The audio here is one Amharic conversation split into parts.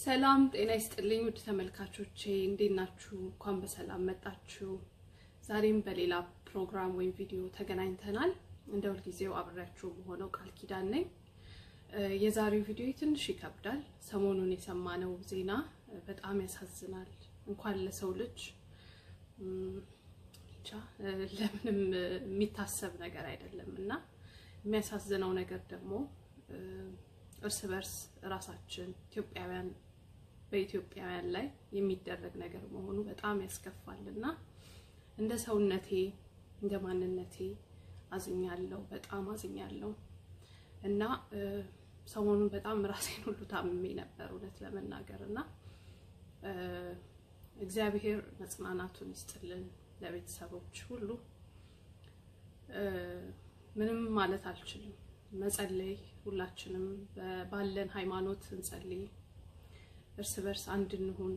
ሰላም ጤና ይስጥልኝ ውድ ተመልካቾቼ እንዴት ናችሁ? እንኳን በሰላም መጣችሁ። ዛሬም በሌላ ፕሮግራም ወይ ቪዲዮ ተገናኝተናል። እንደሁል ጊዜው አብራችሁ ሆነው ቃል ኪዳን ነኝ። የዛሬው ቪዲዮ ትንሽ ይከብዳል። ሰሞኑን የሰማነው ዜና በጣም ያሳዝናል። እንኳን ለሰው ልጅ ለምንም የሚታሰብ ነገር አይደለምና የሚያሳዝነው ነገር ደግሞ እርስ በርስ ራሳችን ኢትዮጵያውያን በኢትዮጵያውያን ላይ የሚደረግ ነገር መሆኑ በጣም ያስከፋልና እንደ ሰውነቴ እንደ ማንነቴ አዝኛለሁ፣ በጣም አዝኛለሁ። እና ሰሞኑን በጣም ራሴን ሁሉ ታምሜ ነበር እውነት ለመናገርና እግዚአብሔር መጽናናቱን ይስጥልን ለቤተሰቦች ሁሉ። ምንም ማለት አልችልም። መጸለይ ሁላችንም ባለን ሃይማኖት እንጸልይ፣ እርስ በርስ አንድ እንሁን።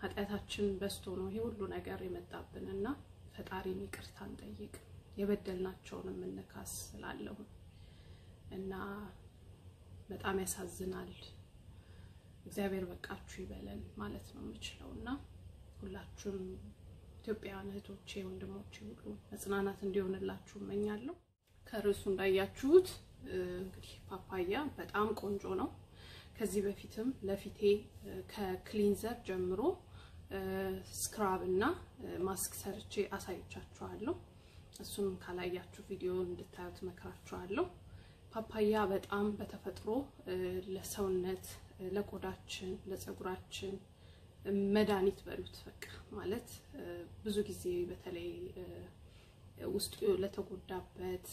ኃጢያታችን በስቶ ነው ይሄ ሁሉ ነገር የመጣብንና ፈጣሪን ይቅርታ እንጠይቅ፣ የበደልናቸውን እንካስ ስላለው እና በጣም ያሳዝናል። እግዚአብሔር በቃችሁ ይበለን ማለት ነው የምችለውና ሁላችሁም ኢትዮጵያውያን እህቶቼ ወንድሞቼ ሁሉ መጽናናት እንዲሆንላችሁ እመኛለሁ። ከርዕሱ እንዳያችሁት እንግዲህ ፓፓያ በጣም ቆንጆ ነው። ከዚህ በፊትም ለፊቴ ከክሊንዘር ጀምሮ ስክራብ እና ማስክ ሰርቼ አሳይቻችኋለሁ። እሱንም ካላያችሁ ቪዲዮ እንድታዩት መክራችኋለሁ። ፓፓያ በጣም በተፈጥሮ ለሰውነት ለቆዳችን ለፀጉራችን መድኃኒት በሉት በቃ ማለት ብዙ ጊዜ በተለይ ውስጡ ለተጎዳበት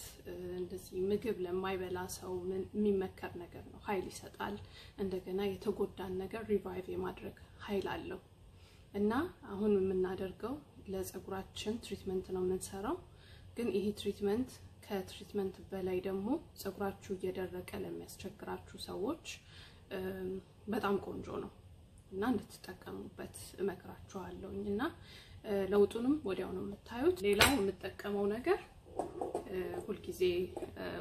እንደዚህ ምግብ ለማይበላ ሰው የሚመከር ነገር ነው። ኃይል ይሰጣል። እንደገና የተጎዳን ነገር ሪቫይቭ የማድረግ ኃይል አለው እና አሁን የምናደርገው ለፀጉራችን ትሪትመንት ነው የምንሰራው። ግን ይሄ ትሪትመንት ከትሪትመንት በላይ ደግሞ ፀጉራችሁ እየደረቀ ለሚያስቸግራችሁ ሰዎች በጣም ቆንጆ ነው እና እንድትጠቀሙበት እመክራችኋለሁና ለውጡንም ወዲያው ነው የምታዩት። ሌላው የምጠቀመው ነገር ሁሉ ጊዜ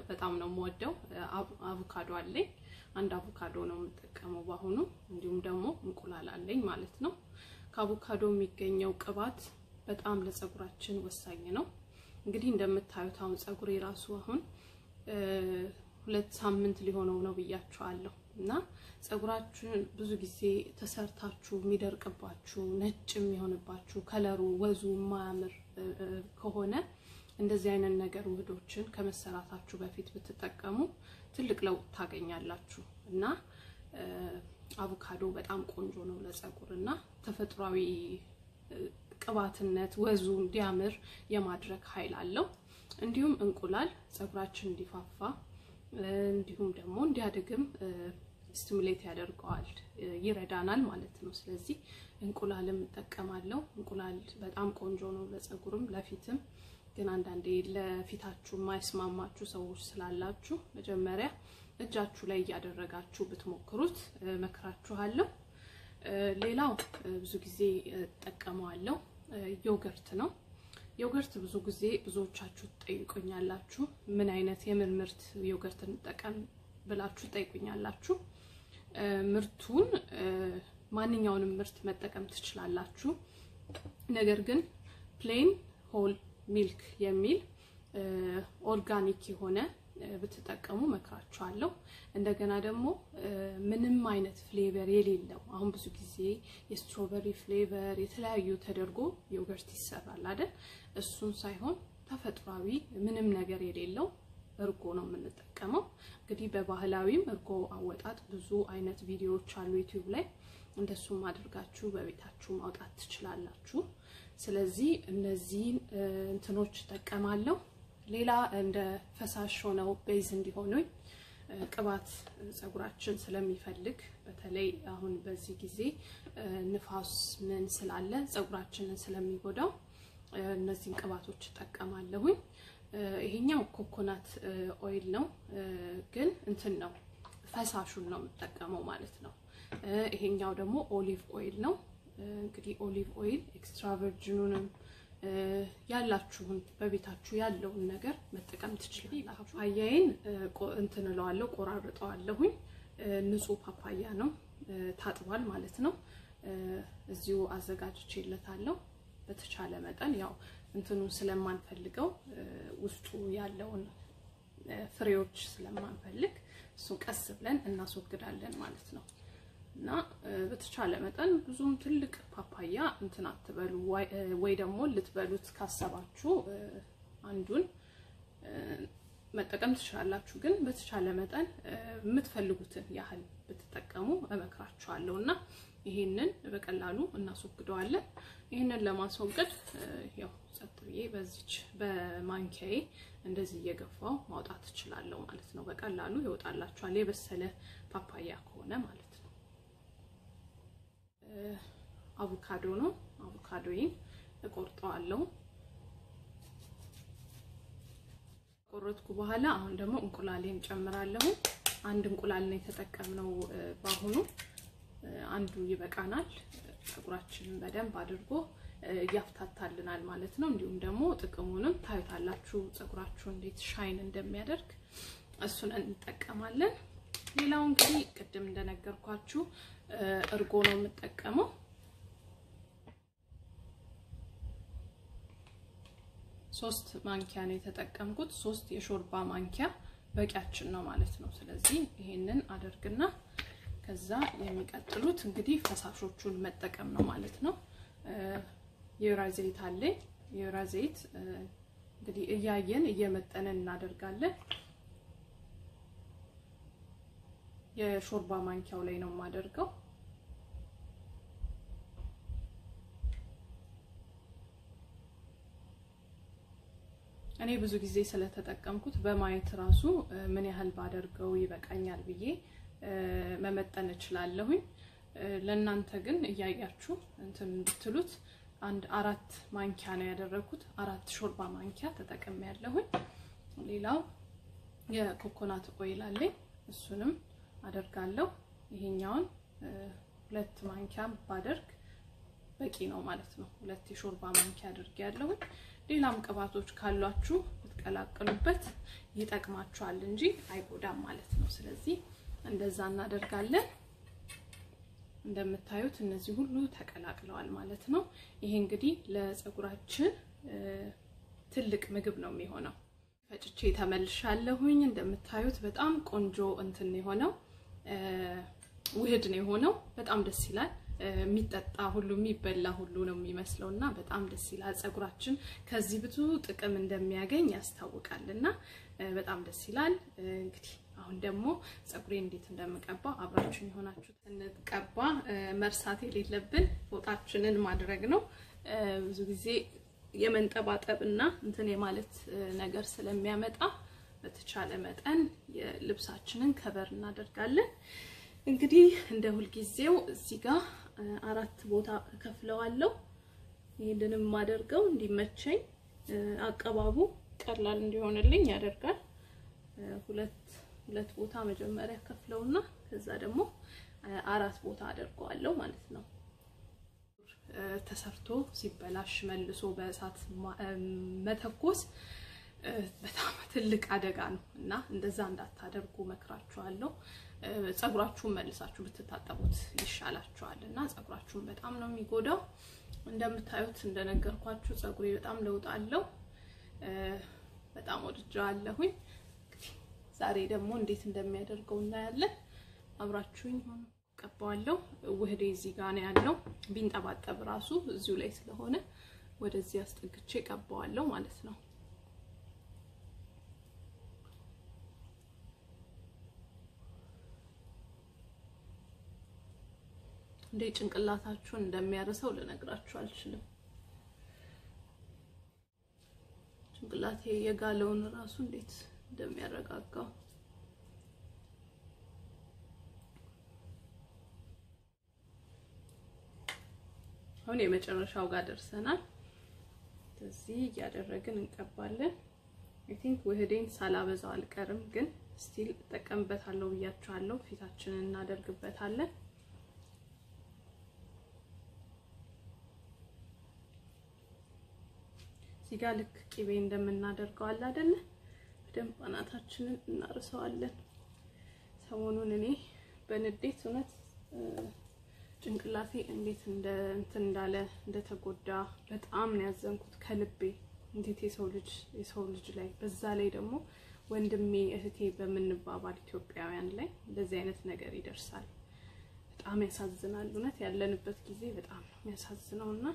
በጣም ነው የምወደው አቩካዶ አለኝ። አንድ አቩካዶ ነው የምጠቀመው ባሁኑ። እንዲሁም ደግሞ እንቁላል አለኝ ማለት ነው። ከአቩካዶ የሚገኘው ቅባት በጣም ለፀጉራችን ወሳኝ ነው። እንግዲህ እንደምታዩት አሁን ፀጉሬ ራሱ አሁን 2 ሳምንት ሊሆነው ነው ብያችኋለሁ እና ፀጉራችሁን ብዙ ጊዜ ተሰርታችሁ የሚደርቅባችሁ ነጭ የሚሆንባችሁ ከለሩ ወዙ ማያምር ከሆነ እንደዚህ አይነት ነገር ውህዶችን ከመሰራታችሁ በፊት ብትጠቀሙ ትልቅ ለውጥ ታገኛላችሁ እና አቩካዶ በጣም ቆንጆ ነው ለፀጉርና ተፈጥሯዊ ቅባትነት ወዙ እንዲያምር የማድረግ ኃይል አለው። እንዲሁም እንቁላል ፀጉራችን እንዲፋፋ እንዲሁም ደግሞ እንዲያድግም ስቲሙሌት ያደርገዋል ይረዳናል ማለት ነው። ስለዚህ እንቁላልም ተጠቀማለሁ። እንቁላል በጣም ቆንጆ ነው ለፀጉርም ለፊትም። ግን አንዳንዴ ለፊታችሁ ማይስማማችሁ ሰዎች ስላላችሁ መጀመሪያ እጃችሁ ላይ ያደረጋችሁ ብትሞክሩት መክራችኋለሁ። ሌላው ብዙ ጊዜ ተጠቀማለሁ ዮገርት ነው። ዮገርት ብዙ ጊዜ ብዙዎቻችሁ ጠይቁኛላችሁ ምን አይነት የምርት ዮገርት እንጠቀም ብላችሁ ጠይቁኛላችሁ። ምርቱን ማንኛውንም ምርት መጠቀም ትችላላችሁ። ነገር ግን ፕሌን ሆል ሚልክ የሚል ኦርጋኒክ የሆነ ብትጠቀሙ መክራችኋለሁ። እንደገና ደግሞ ምንም አይነት ፍሌቨር የሌለው አሁን ብዙ ጊዜ የስትሮበሪ ፍሌቨር የተለያዩ ተደርጎ ዮገርት ይሰራል አይደል? እሱን ሳይሆን ተፈጥሯዊ ምንም ነገር የሌለው እርጎ ነው የምንጠቀመው። እንግዲህ በባህላዊም እርጎ አወጣጥ ብዙ አይነት ቪዲዮዎች አሉ ዩቲዩብ ላይ። እንደሱም አድርጋችሁ በቤታችሁ ማውጣት ትችላላችሁ። ስለዚህ እነዚህን እንትኖች ተጠቀማለሁ። ሌላ እንደ ፈሳሽ ሆነው ቤዝ እንዲሆኑኝ ቅባት ፀጉራችን ስለሚፈልግ በተለይ አሁን በዚህ ጊዜ ንፋስ ምን ስላለ ፀጉራችንን ስለሚጎዳው እነዚህን ቅባቶች ተጠቀማለሁኝ። ይሄኛው ኮኮናት ኦይል ነው ግን እንትን ነው ፈሳሹን ነው የምጠቀመው ማለት ነው። ይሄኛው ደግሞ ኦሊቭ ኦይል ነው። እንግዲህ ኦሊቭ ኦይል ኤክስትራ ቨርጂኑንም ያላችሁን በቤታችሁ ያለውን ነገር መጠቀም ትችላላችሁ። ፓፓያዬን እንትን እለዋለሁ ቆራርጠዋለሁኝ። ንጹህ ፓፓያ ነው ታጥቧል ማለት ነው እዚሁ አዘጋጅቼለታለሁ በተቻለ መጠን ያው እንትኑን ስለማንፈልገው ውስጡ ያለውን ፍሬዎች ስለማንፈልግ እሱ ቀስ ብለን እናስወግዳለን ማለት ነው እና በተቻለ መጠን ብዙም ትልቅ ፓፓያ እንትን አትበሉ ወይ ደግሞ ልትበሉት ካሰባችሁ አንዱን መጠቀም ትችላላችሁ ግን በተቻለ መጠን የምትፈልጉትን ያህል ብትጠቀሙ እመክራችኋለሁና ይሄንን በቀላሉ እናስወግደዋለን ይሄንን ለማስወገድ ያው ጸጥብዬ በዚች በማንኪያዬ እንደዚህ እየገፋው ማውጣት እችላለሁ ማለት ነው በቀላሉ ይወጣላችኋል የበሰለ ፓፓያ ከሆነ ማለት ነው አቩካዶ ነው አቩካዶዬን እቆርጠዋለሁ ቆረጥኩ በኋላ አሁን ደግሞ እንቁላሌን ጨምራለሁ አንድ እንቁላል ነው የተጠቀምነው ባሁኑ አንዱ ይበቃናል ፀጉራችንን በደንብ አድርጎ ያፍታታልናል ማለት ነው እንዲሁም ደግሞ ጥቅሙንም ታዩታላችሁ ፀጉራችሁ እንዴት ሻይን እንደሚያደርግ እሱን እንጠቀማለን ሌላው እንግዲህ ቅድም እንደነገርኳችሁ እርጎ ነው የምጠቀመው 3 ማንኪያ ነው የተጠቀምኩት 3 የሾርባ ማንኪያ በቂያችን ነው ማለት ነው ስለዚህ ይሄንን አደርግና ከዛ የሚቀጥሉት እንግዲህ ፈሳሾቹን መጠቀም ነው ማለት ነው የወይራ ዘይት አለ የወይራ ዘይት እንግዲህ እያየን እየመጠነን እናደርጋለን የሾርባ ማንኪያው ላይ ነው ማደርገው እኔ ብዙ ጊዜ ስለተጠቀምኩት በማየት ራሱ ምን ያህል ባደርገው ይበቃኛል ብዬ መመጠን እችላለሁኝ ለእናንተ ግን እያያችሁ እንትን እንድትሉት አንድ 4 ማንኪያ ነው ያደረኩት 4 ሾርባ ማንኪያ ተጠቅሜያለሁኝ ሌላው የኮኮናት ኦይል አለ እሱንም አደርጋለሁ ይሄኛውን 2 ማንኪያ ባደርግ በቂ ነው ማለት ነው 2 የሾርባ ማንኪያ አድርጌያለሁ ሌላም ቅባቶች ካሏችሁ ብትቀላቀሉበት ይጠቅማችኋል እንጂ አይጎዳም ማለት ነው ስለዚህ እንደዛ እናደርጋለን እንደምታዩት እነዚህ ሁሉ ተቀላቅለዋል ማለት ነው ይሄ እንግዲህ ለፀጉራችን ትልቅ ምግብ ነው የሚሆነው ፈጭቼ ተመልሻለሁኝ እንደምታዩት በጣም ቆንጆ እንትን ነው የሆነው ውህድ ነው የሆነው በጣም ደስ ይላል የሚጠጣ ሁሉ የሚበላ ሁሉ ነው የሚመስለውና በጣም ደስ ይላል ፀጉራችን ከዚህ ብዙ ጥቅም እንደሚያገኝ ያስታውቃልና በጣም ደስ ይላል እንግዲህ አሁን ደግሞ ፀጉሬ እንዴት እንደምቀባ አብራችሁ ይሆናችሁ እንቀባ መርሳት የሌለብን ፎጣችንን ማድረግ ነው ብዙ ጊዜ የመንጠባጠብና እንትን የማለት ነገር ስለሚያመጣ በተቻለ መጠን የልብሳችንን ከበር እናደርጋለን እንግዲህ እንደ ሁሉ ጊዜው እዚህ ጋር 4 ቦታ ከፍለዋለሁ ይሄንንም ማደርገው እንዲመቸኝ አቀባቡ ቀላል እንዲሆንልኝ ያደርጋል ሁለት ቦታ መጀመሪያ ከፍለውና ከዛ ደግሞ 4 ቦታ አደርገዋለሁ ማለት ነው ተሰርቶ ሲበላሽ መልሶ በእሳት መተኮስ በጣም ትልቅ አደጋ ነው እና እንደዛ እንዳታደርጉ መክራችኋለሁ ፀጉራችሁን መልሳችሁ ብትታጠቡት ይሻላችኋልና ፀጉራችሁን በጣም ነው የሚጎዳው እንደምታዩት እንደነገርኳችሁ ፀጉሬ በጣም ለውጥ አለው በጣም ወድጃለሁኝ ዛሬ ደግሞ እንዴት እንደሚያደርገው እናያለን አብራችሁኝ ሆኖ ቀባዋለሁ ውህዴ እዚህ ጋር ነው ያለው ቢንጠባጠብ ራሱ እዚሁ ላይ ስለሆነ ወደዚህ አስጠግቼ ቀባዋለሁ ማለት ነው እንዴ ጭንቅላታችሁን እንደሚያረሰው ለነግራችሁ አልችልም ጭንቅላቴ የጋለውን ራሱ እንዴት እንደሚያረጋጋው አሁን የመጨረሻው ጋር ደርሰናል ስለዚህ ያደረግን እንቀባለን አይ ቲንክ ውህዴን ሳላበዛው አልቀርም ግን ስቲል ተጠቀምበታለሁ ብያችኋለሁ ፊታችንን እናደርግበታለን ሲጋ ልክ ቅቤ እንደምናደርገው አለ አይደለ በደንብ አናታችንን እናርሰዋለን ሰሞኑን እኔ በንዴት እውነት ጭንቅላቴ እንዴት እንዳለ እንደተጎዳ በጣም ነው ያዘንኩት ከልቤ እንዴት የሰው ልጅ ላይ በዛ ላይ ደግሞ ወንድሜ እህቴ በመንባባል ኢትዮጵያውያን ላይ እንደዚህ አይነት ነገር ይደርሳል በጣም ያሳዝናል እውነት ያለንበት ጊዜ በጣም የሚያሳዝነውና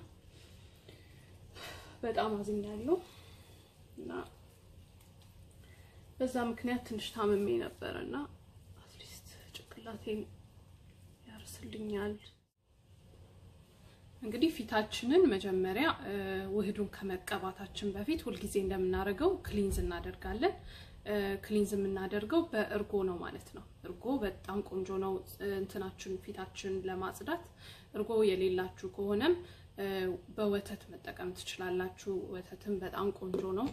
በጣም አዝኛለሁ እና በዛ ምክንያት ትንሽ ታመሜ ነበርና አትሊስት ጭንቅላቴን ያርስልኛል እንግዲህ ፊታችንን መጀመሪያ ውህዱን ከመቀባታችን በፊት ሁሉ ጊዜ እንደምናደርገው ክሊንዝ እናደርጋለን ክሊንዝ የምናደርገው በእርጎ ነው ማለት ነው እርጎ በጣም ቆንጆ ነው እንትናችን ፊታችን ለማጽዳት እርጎ የሌላችሁ ከሆነም በወተት መጠቀም ትችላላችሁ ወተትም በጣም ቆንጆ ነው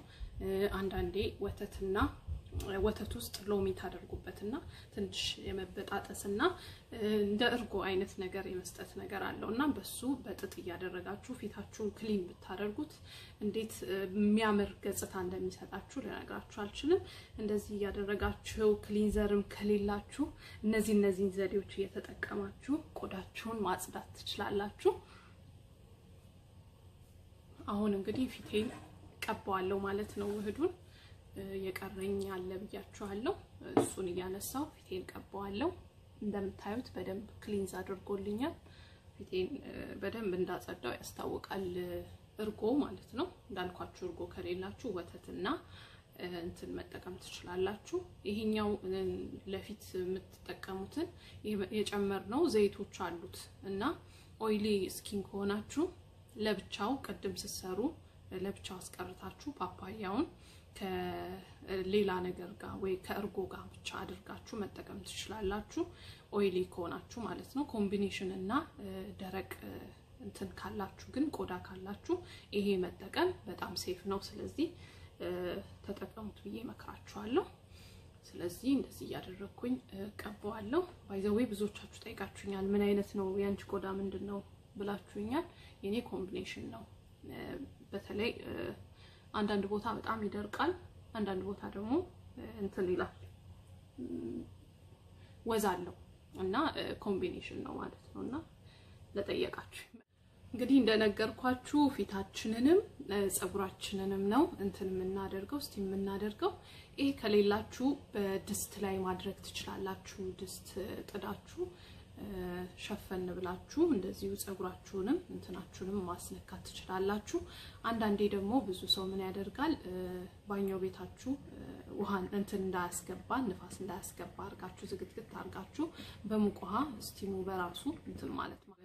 አንዳንዴ ወተት ውስጥ ሎሚ ታደርጉበትና ትንሽ የመበጣጠስና እንደ እርጎ አይነት ነገር የመስጠት ነገር አለውና በሱ በጥጥ ያደረጋችሁ ፊታችሁን ክሊን ብታደርጉት እንዴት የሚያምር ገጽታ እንደሚሰጣችሁ ለነገራችሁ አልችልም እንደዚህ ያደረጋችሁ ክሊንዘርም ከሌላችሁ እነዚህ ዘዴዎች እየተጠቀማችሁ ቆዳችሁን ማጽዳት ትችላላችሁ አሁን እንግዲህ ፊቴን ቀባዋለሁ ማለት ነው ውህዱን የቀረኝ ያለ ብያችኋለሁ እሱን ያነሳው ፊቴን ቀባዋለሁ እንደምታዩት በደንብ ክሊንዝ አድርጎልኛል ፊቴን በደንብ እንዳጸዳው ያስታውቃል እርጎ ማለት ነው እንዳልኳችሁ እርጎ ከሌላችሁ ወተትና እንትን መጠቀም ትችላላችሁ ይሄኛው ለፊት የምትጠቀሙትን የጨመርነው ዘይቶች አሉት እና ኦይሊ ስኪን ከሆናችሁ ለብቻው ቀደም ሲሰሩ ለብቻው አስቀርታችሁ ፓፓያውን ከሌላ ነገር ጋር ወይ ከእርጎ ጋር ብቻ አድርጋችሁ መጠቀም ትችላላችሁ ኦይሊ ከሆናችሁ ማለት ነው ኮምቢኔሽን እና ደረቅ እንትን ካላችሁ ግን ቆዳ ካላችሁ ይሄ መጠቀም በጣም ሴፍ ነው ስለዚህ ተጠቀሙት ብዬ መክራችኋለሁ ስለዚህ እንደዚህ ያደረኩኝ ቀባዋለሁ ባይ ዘ ዌይ ብዙዎቻችሁ ጠይቃችሁኛል ምን አይነት ነው ያንቺ ቆዳ ምንድነው ብላችሁኛል የኔ ኮምቢኔሽን ነው በተለይ አንዳንድ ቦታ በጣም ይደርቃል አንዳንድ ቦታ ደግሞ እንትን ይላል ወዛለው እና ኮምቢኔሽን ነው ማለት ነውና ለጠየቃችሁ እንግዲህ እንደነገርኳችሁ ፊታችንንም ጸጉራችንንም ነው እንትን የምናደርገው እስቲም የምናደርገው ይሄ ከሌላችሁ በድስት ላይ ማድረግ ትችላላችሁ ድስት ጥዳችሁ ሸፈን ብላችሁ እንደዚሁ ጸጉራችሁንም እንትናችሁንም ማስነካት ትችላላችሁ አንዳንዴ ደግሞ ብዙ ሰው ምን ያደርጋል ባኞ ቤታችሁ ውሃን እንትን እንዳያስገባ ንፋስ እንዳያስገባ አርጋችሁ ዝግትግት አርጋችሁ በሙቅ ውሃ እስቲሙ በራሱ እንትን ማለት ነው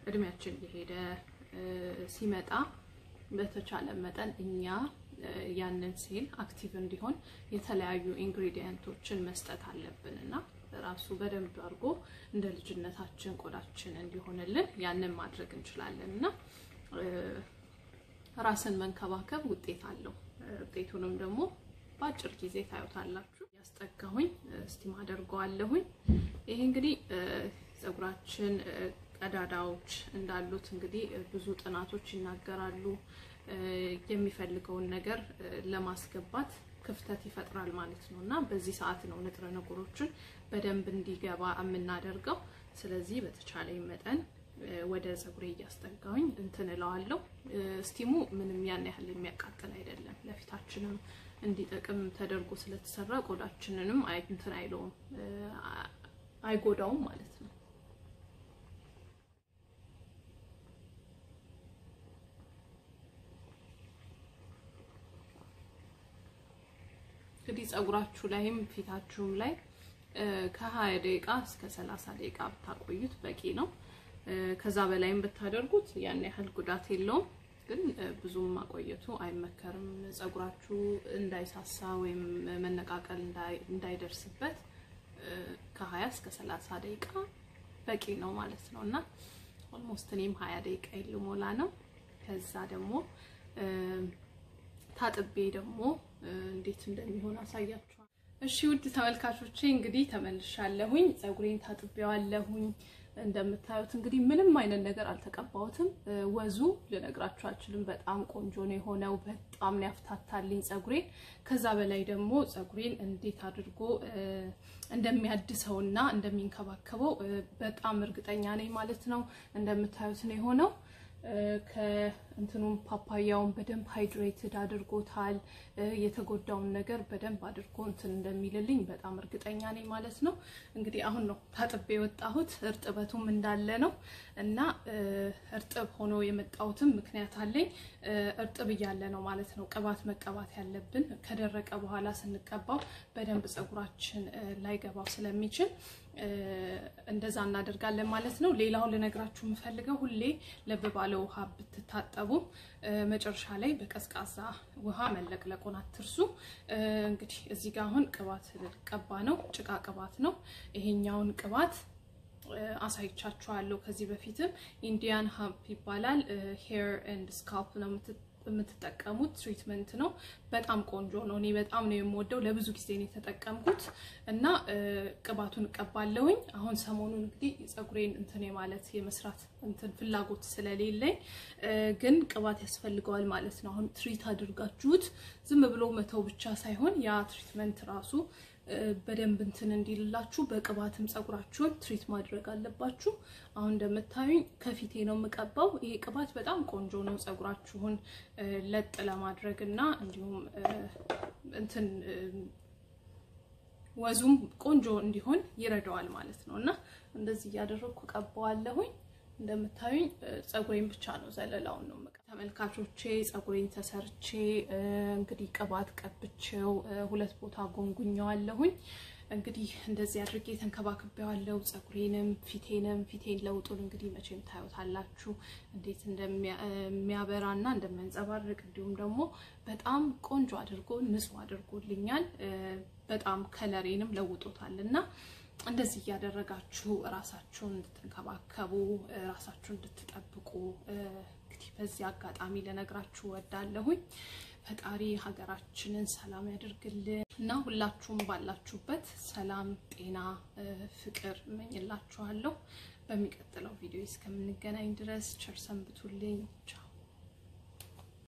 እድሜያችን እየሄደ ሲመጣ በተቻለ መጠን እኛ ያንን ሴል አክቲቭ እንዲሆን የተለያዩ ኢንግሪዲየንቶችን መስጠት አለብንና ራሱ በደንብ አርጎ እንደ ልጅነታችን ቆዳችን እንዲሆንልን ያንን ማድረግ እንችላለንና ራስን መንከባከብ ውጤት አለው ውጤቱንም ደግሞ ባጭር ጊዜ ታዩታላችሁ ያስጠጋሁኝ እስቲም አደርገዋለሁኝ ይሄ እንግዲህ ጸጉራችን ቀዳዳዎች እንዳሉት እንግዲህ ብዙ ጥናቶች ይናገራሉ የሚፈልገውን ነገር ለማስገባት ክፍተት ይፈጥራል ማለት ነውና በዚህ ሰዓት ነው ንጥረ ነገሮችን በደንብ እንዲገባ የምናደርገው ስለዚህ በተቻለኝ መጠን ወደ ጸጉሬ ያስጠጋውኝ እንትንላዋለሁ እስቲሙ ምንም ያን ያህል የሚያቃጥል አይደለም ለፊታችንም እንዲጠቅም ተደርጎ ስለተሰራ ቆዳችንንም እንትን አይለውም አይጎዳውም ማለት ነው እንግዲህ ጸጉራችሁ ላይም ፊታችሁም ላይ ከ20 ደቂቃ እስከ 30 ደቂቃ ብታቆዩት በቂ ነው ከዛ በላይም ብታደርጉት ያን ያህል ጉዳት የለውም ግን ብዙም ማቆየቱ አይመከርም ጸጉራችሁ እንዳይሳሳ ወይም መነቃቀል እንዳይደርስበት ከ20 እስከ 30 ደቂቃ በቂ ነው ማለት ነውና ኦልሞስት እኔም 20 ደቂቃ ይልሞላ ነው ከዛ ደግሞ ታጥቤ ደግሞ እንዴት እንደሚሆን አሳያችኋለሁ እሺ ውድ ተመልካቾቼ እንግዲህ ተመልሻለሁኝ ጸጉሬን ታጥቤዋለሁኝ እንደምታዩት እንግዲህ ምንም አይነት ነገር አልተቀባውትም ወዙ ልነግራችሁ አልችልም በጣም ቆንጆ ነው የሆነው በጣም ነው ያፍታታልኝ ጸጉሬን ከዛ በላይ ደግሞ ጸጉሬን እንዴት አድርጎ እንደሚያድሰውና እንደሚንከባከበው በጣም እርግጠኛ ነኝ ማለት ነው እንደምታዩት ነው የሆነው ከእንትኑም ፓፓያውን በደንብ ሃይድሬትድ አድርጎታል የተጎዳውን ነገር በደንብ አድርጎ እንትን እንደሚልልኝ በጣም እርግጠኛ ነኝ ማለት ነው እንግዲህ አሁን ነው ታጥቤ ወጣሁት እርጥበቱም እንዳለ ነው እና እርጥብ ሆኖ የመጣውትም ምክንያት አለኝ እርጥብ ይያለ ነው ማለት ነው ቅባት መቀባት ያለብን ከደረቀ በኋላ ስንቀባው በደንብ ጸጉራችን ላይ ገባው ስለሚችል እንደዛ እናደርጋለን ማለት ነው ሌላው ለነግራችሁ ምፈልገው ሁሌ ለብ ባለ ውሃ ብትታጠቡ መጨረሻ ላይ በቀዝቃዛ ውሃ መለቅለቁን አትርሱ እንግዲህ እዚህ ጋር አሁን ቅባት ልቀባ ነው ጭቃ ቅባት ነው ይሄኛውን ቅባት አሳይቻችኋለሁ ከዚህ በፊትም ኢንዲያን ሃምፕ ይባላል ሄር ኤንድ ስካልፕ ነው የምትጠቀሙት ትሪትመንት ነው በጣም ቆንጆ ነው እኔ በጣም ነው የምወደው ለብዙ ጊዜ ነው ተጠቀምኩት እና ቅባቱን ቀባለሁኝ አሁን ሰሞኑን እንግዲህ ጸጉሬን እንትን የማለት የመስራት እንትን ፍላጎት ስለሌለኝ ግን ቅባት ያስፈልገዋል ማለት ነው አሁን ትሪት አድርጋችሁት ዝም ብሎ መተው ብቻ ሳይሆን ያ ትሪትመንት ራሱ በደንብ እንትን እንዲልላችሁ በቅባትም ጸጉራችሁን ትሪት ማድረግ አለባችሁ አሁን እንደምታዩኝ ከፊቴ ነው መቀባው ይሄ ቅባት በጣም ቆንጆ ነው ጸጉራችሁን ለጥ ለማድረግና እንዲሁም እንትን ወዙም ቆንጆ እንዲሆን ይረዳዋል ማለት ነውና እንደዚህ ያደረኩ ቀባዋለሁኝ እንደምታዩኝ ጸጉሬን ብቻ ነው ዘለላው ነው ተመልካቾቼ ጸጉሬን ተሰርቼ እንግዲህ ቅባት ቀብቼው ሁለት ቦታ ጎንጉኛዋለሁኝ እንግዲህ እንደዚህ አድርጌ ተንከባክቤዋለሁ ጸጉሬንም ፊቴን ለውጡን እንግዲህ መቼም ታዩታላችሁ እንዴት እንደሚያበራና እንደሚያንጸባርቅ እንዲሁም ደግሞ በጣም ቆንጆ አድርጎ ንጹህ አድርጎልኛል በጣም ከለሬንም ለውጦታልና እንደዚህ ያደረጋችሁ ራሳችሁን እንድትንከባከቡ ራሳችሁን እንድትጠብቁ እንግዲህ በዚህ አጋጣሚ ለነግራችሁ ወዳለሁኝ ፈጣሪ ሀገራችንን ሰላም ያድርግልን እና ሁላችሁም ባላችሁበት ሰላም ጤና ፍቅር እመኝላችኋለሁ በሚቀጥለው ቪዲዮ እስከምንገናኝ ድረስ ቸር ሰንብቱልኝ ቻው